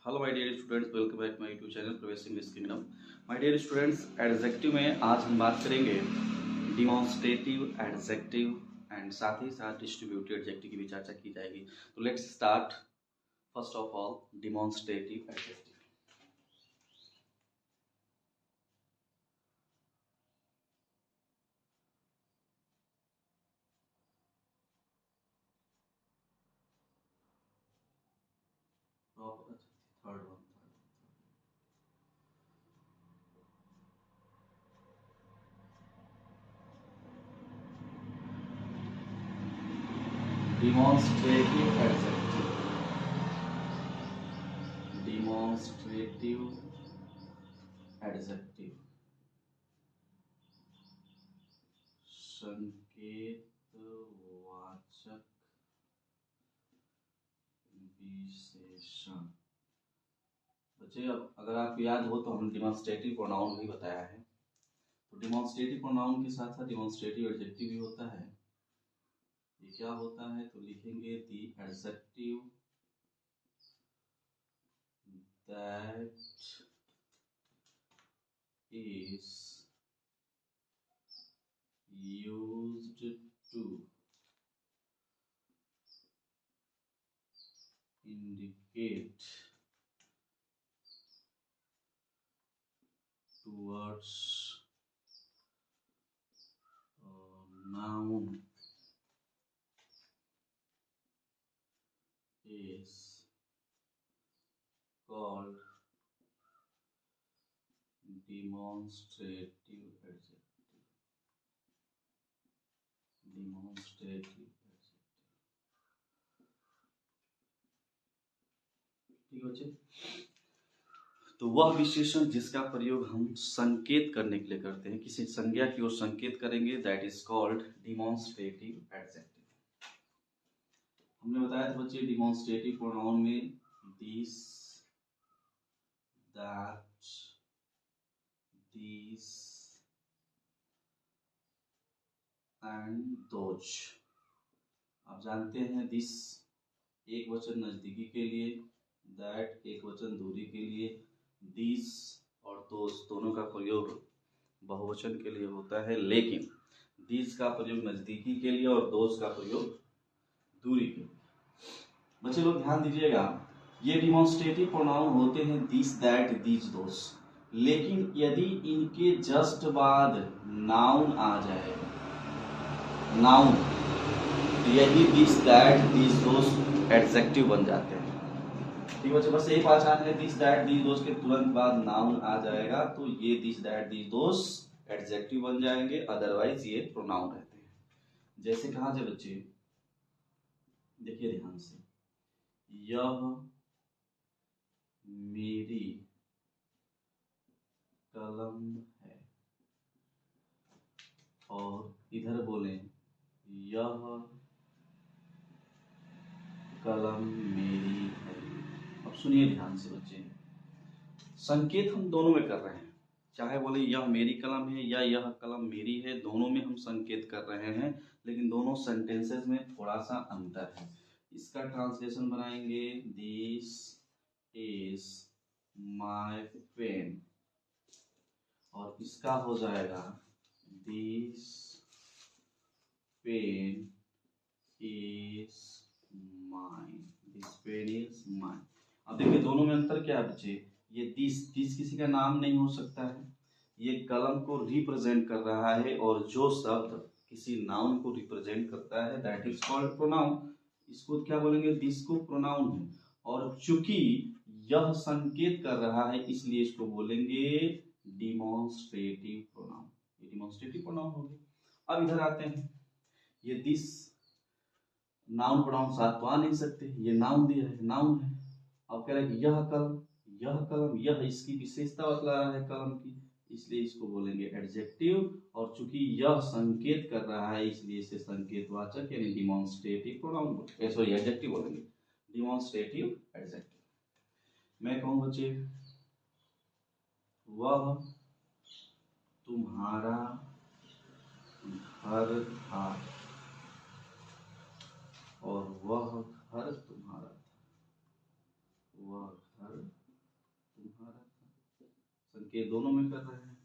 Hello my dear students, welcome back my YouTube channel Pravesh English kingdom. My dear students, adjective में आज हम बात करेंगे डिमॉन्स्ट्रेटिव एडजेक्टिव एंड साथ ही साथ डिस्ट्रीब्यूटिव एडजेक्टिव की भी चर्चा की जाएगी। तो let's start first of all demonstrative adjective. Third one demonstrative adjective. Demonstrative adjective संकेतवाचक विशेषण। बच्चे, अब अगर आपको याद हो तो हम डिमॉन्स्ट्रेटिव प्रोनाउन भी बताया है। तो डिमॉन्स्ट्रेटिव प्रोनाउन के साथ साथ डिमॉन्स्ट्रेटिव एडजेक्टिव भी होता है। ये क्या होता है तो लिखेंगे the adjective that is used to indicate towards noun is called demonstrative adjective. Demonstrative adjective। ठीक है बच्चे, तो वह विशेषण जिसका प्रयोग हम संकेत करने के लिए करते हैं, किसी संज्ञा की ओर संकेत करेंगे, that is called demonstrative adjective. हमने बताया था बच्चे डिमॉन्स्ट्रेटिव प्रोनाउन में this, that, these and those. आप जानते हैं दिस एक वचन नजदीकी के लिए, दैट एक वचन दूरी के लिए, दिस और दोज दोनों का प्रयोग बहुवचन के लिए होता है, लेकिन दिस का प्रयोग नजदीकी के लिए और दोज का प्रयोग दूरी के लिए। बच्चे लोग ध्यान दीजिएगा, ये डिमॉन्स्ट्रेटिव प्रोनाउन होते हैं दिस, दैट, दीज, दोज, लेकिन यदि इनके जस्ट बाद नाउन आ जाए, नाउन, तो यही this, that, these, those adjective बन जाते हैं। ठीक बच्चे, बस यही पहचान है, दिस, दैट, दीज, दोज के तुरंत बाद नाउन आ जाएगा तो ये this, that, these, those adjective बन जाएंगे, अदरवाइज ये प्रोनाउन रहते हैं। जैसे कहा जाए बच्चे, देखिए ध्यान से, यह मेरी कलम है, और इधर बोले यह कलम मेरी है। अब सुनिए ध्यान से बच्चे, संकेत हम दोनों में कर रहे हैं, चाहे बोले यह मेरी कलम है या यह कलम मेरी है, दोनों में हम संकेत कर रहे हैं, लेकिन दोनों सेंटेंसेस में थोड़ा सा अंतर है। इसका ट्रांसलेशन बनाएंगे, दिस इज माय पेन, और इसका हो जाएगा this pen is mine, this pen is mine. अब देखिए दोनों में अंतर क्या है बच्चे, ये दिस किसी का नाम नहीं हो सकता है, ये कलम को रिप्रेजेंट कर रहा है, और जो शब्द किसी नाउन को रिप्रेजेंट करता है दैट इज कॉल्ड प्रोनाउन। इसको क्या बोलेंगे, दिस को प्रोनाउन है, और चूंकि यह संकेत कर रहा है इसलिए इसको बोलेंगे डिमॉन्स्ट्रेटिव प्रोनाउन। ये डिमॉन्स्ट्रेटिव प्रोनाउन हो गया। अब इधर आते हैं, ये दिस नाउन प्रोनाउन साथ तो आ नहीं सकते, ये नाउन दिया है, नाउन है। अब कह रहे हैं यह कलम, यह कलम, यह इसकी विशेषता बतला रहा है कलम की, इसलिए इसको बोलेंगे एडजेक्टिव, और चूंकि यह संकेत कर रहा है इसलिए इसे संकेतवाचक यानी डिमॉन्स्ट्रेटिव प्रोनाउन बोलेंगे, सॉरी एडजेक्टिव बोलेंगे, डिमॉन्स्ट्रेटिव एडजेक्टिव। मैं कहूँ बच्चे, वह तुम्हारा घर था, और वह घर तुम्हारा था, वह घर इनके दोनों में कर रहे हैं।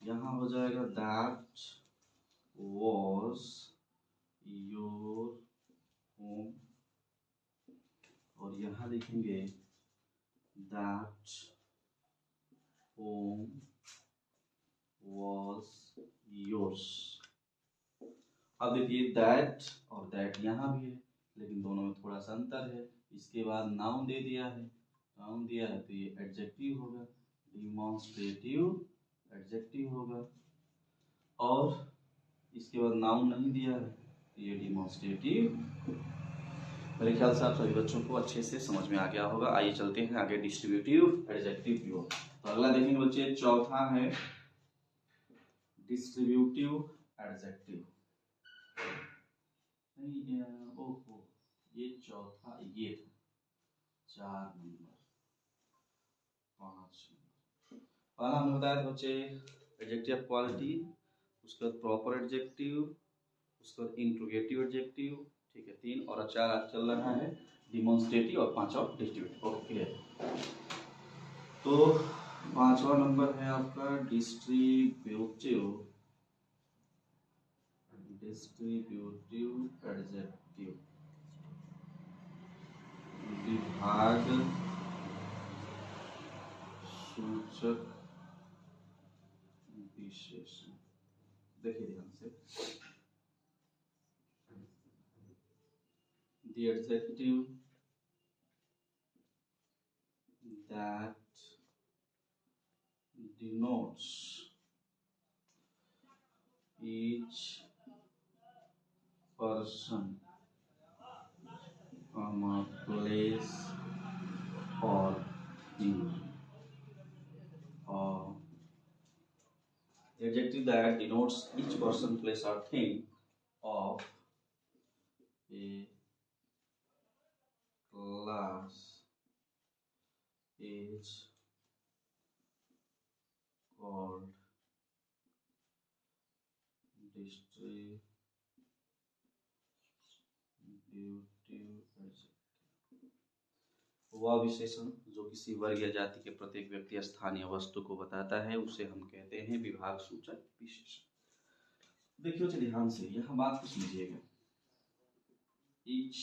यहाँ हो जाएगा दैट वॉज योर होम, और यहाँ लिखेंगे दैट होम वॉज योर्स। अब देखिए दैट और दैट यहाँ भी है, लेकिन दोनों में थोड़ा सा अंतर है। इसके बाद नाउन दे दिया है, नाउन दिया है तो ये एडजेक्टिव होगा, डिमॉन्स्ट्रेटिव एडजेक्टिव होगा। और इसके बाद नाउन नहीं दिया है तो ये डिमॉन्स्ट्रेटिव। मेरे ख्याल से आप सभी बच्चों को अच्छे से समझ में आ गया होगा। आइए चलते हैं आगे डिस्ट्रीब्यूटिव एडजेक्टिव की ओर। तो अगला देखेंगे बच्चे, चौथा है डिस्ट्रीब्यूटिव एडजेक्टिव। नहीं, ओहो, ये चौथा, ये 4 नंबर 5 नंबर। पहला हमने बताया था बच्चे एडजेक्टिव ऑफ क्वालिटी, उसके बाद प्रॉपर एडजेक्टिव, उसके बाद इंट्रोगेटिव एडजेक्टिव, ठीक है 3, और 4 चल रहा है डिमॉन्स्ट्रेटिव, और 5 और डिस्ट्रीब्यूटिव। Okay clear. तो 5वां नंबर है आपका डिस्ट्रीब्यूटिव एडजेक्टिव, विभाग सूचक विशेषण। देखिए ध्यान से, the adjective that denotes each person, place or thing, or the adjective that denotes each person, place or thing of a class is called distributive adjective. वह विशेषण जो किसी वर्ग या जाति के प्रत्येक व्यक्ति स्थान या वस्तु को बताता है उसे हम कहते हैं विभाग सूचक विशेषण। देखिए तो ध्यान से यहाँ बात को समझिएगा, ईच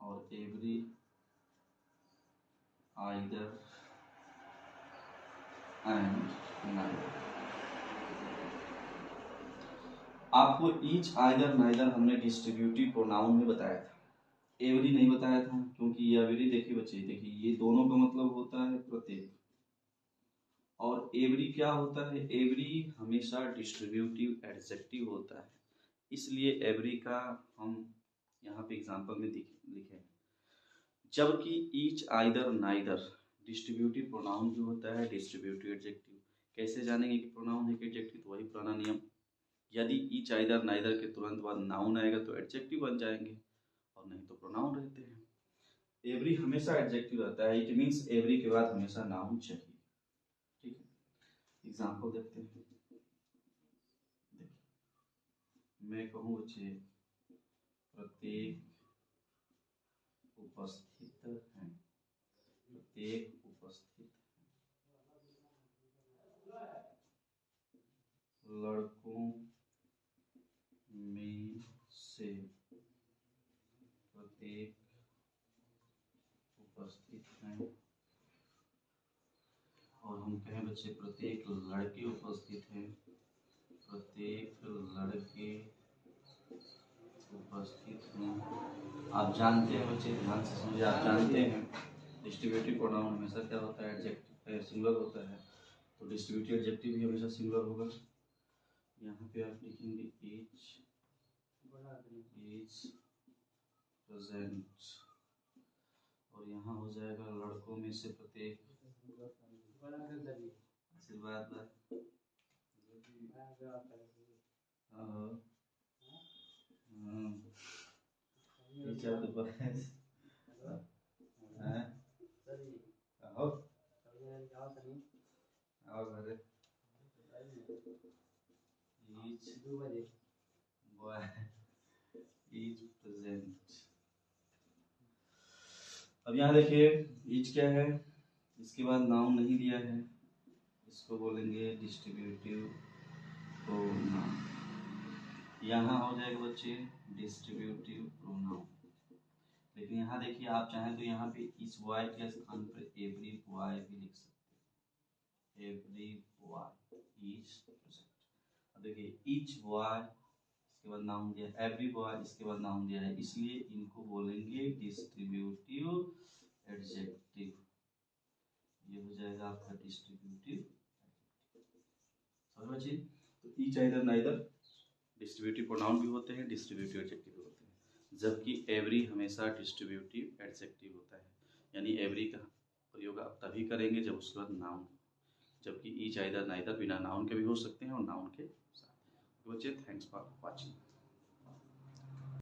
और एवरी, आइदर एंड नाइदर। आपको ईच, आइदर, नाइदर हमने डिस्ट्रीब्यूटिव प्रोनाउन में बताया था, एवरी नहीं बताया था, क्योंकि ये एवरी देखिए बच्चे, देखिए ये दोनों का मतलब होता है प्रत्येक, और एवरी क्या होता है, एवरी हमेशा डिस्ट्रीब्यूटिव एडजेक्टिव होता है, इसलिए एवरी का हम यहाँ पे एग्जांपल में लिखे। जबकि each, either, neither distributive pronoun भी होता है डिस्ट्रीब्यूटिव एडजेक्टिव। कैसे जानेंगे कि प्रोनाउन है कि एडजेक्टिव, तो वही पुराना नियम, यदि ईच, आइदर, नाइदर के तुरंत बाद नाउन आएगा तो एडजेक्टिव बन जाएंगे, और नहीं तो प्रोनाउन रहते हैं। एवरी हमेशा एडजेक्टिव रहता है, इट मींस एवरी के बाद हमेशा नाउन चाहिए, ठीक है। एग्जांपल देखते हैं, देखिए मैं कहूँ बच्चे प्रत्येक उपस्थित है, प्रत्येक उपस्थित लड़कों में से प्रत्येक उपस्थित हैं, और हम कहें बच्चे प्रत्येक लड़के उपस्थित हैं, प्रत्येक लड़के उपस्थित हैं। आप जानते हैं बच्चे, ध्यान से समझिए, आप जानते हैं डिस्ट्रीब्यूटिव प्रोनाउन हमेशा क्या होता है, एडजेक्टिव सिंगुलर होता है, तो डिस्ट्रीब्यूटिव एडजेक्टिव भी हमेशा सिंगुलर होगा। यहाँ पे आप लिखेंगे ईच इज प्रेजेंट, और यहाँ हो जाएगा लड़कों में से प्रत्येक, आशीर्वाद इज प्रेजेंट। अब यहाँ देखिए ईच क्या है, इसके बाद नाउन नहीं दिया है, इसको बोलेंगे डिस्ट्रीब्यूटिव प्रोनाउन। यहाँ हो जाएगा बच्चे डिस्ट्रीब्यूटिव प्रोनाउन। लेकिन यहाँ देखिए, आप चाहें तो यहाँ पे इस वाई के स्थान पर एवरी बॉय भी लिख सकते हैं। Every boy is present. अब देखिए ईच बॉय, इसके बाद नाउन दिया, एवरी बॉय इसके बाद नाउन दिया है, इसलिए इनको बोलेंगे डिस्ट्रीब्यूटिव एडजेक्टिव। ये हो जाएगा आपका डिस्ट्रीब्यूटिव एडजेक्टिव। समझ बच्चे? तो each, either, neither distributive pronoun भी होते हैं, डिस्ट्रीब्यूटिव एडजेक्टिव भी होते हैं, जबकि एवरी हमेशा डिस्ट्रीब्यूटिव एडजेक्टिव होता है। यानी एवरी का प्रयोग आप तभी करेंगे जब उसके बाद नाउन, जबकि ईच, आइदर, नाइदर बिना नाउन के भी हो सकते हैं और नाउन के साथ। बच्चे, थैंक्स फॉर वॉचिंग।